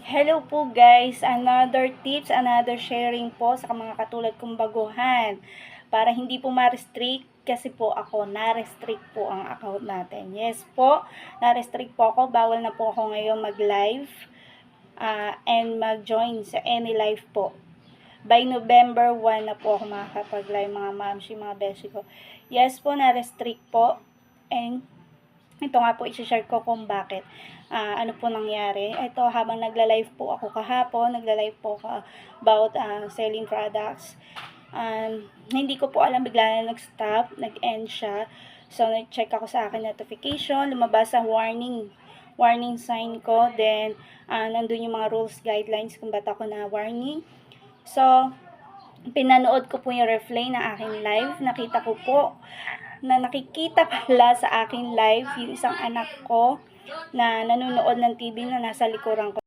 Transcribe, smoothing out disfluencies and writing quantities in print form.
Hello po guys, another tips, another sharing po sa mga katulad kong baguhan para hindi po ma-restrict kasi po ako, na-restrict po ang account natin. Yes po, na-restrict po ako, bawal na po ako ngayon mag-live and mag-join sa any live po. By November 1 na po ako makakapag-live mga mamshi, mga beshi ko. Yes po, na-restrict po and ito nga po, i-share ko kung bakit. Ano po nangyari. Ito, habang nagla-live po ako kahapon, nagla-live po ako about selling products. Hindi ko po alam, bigla na nag-stop, nag-end siya. So, nag-check ako sa akin notification, lumabas sa warning sign ko. Then, nandun yung mga rules, guidelines kung ba't ako na warning. So, pinanood ko po yung replay ng aking live. Nakita ko po na nakikita pala sa aking live yung isang anak ko na nanonood ng TV na nasa likuran ko.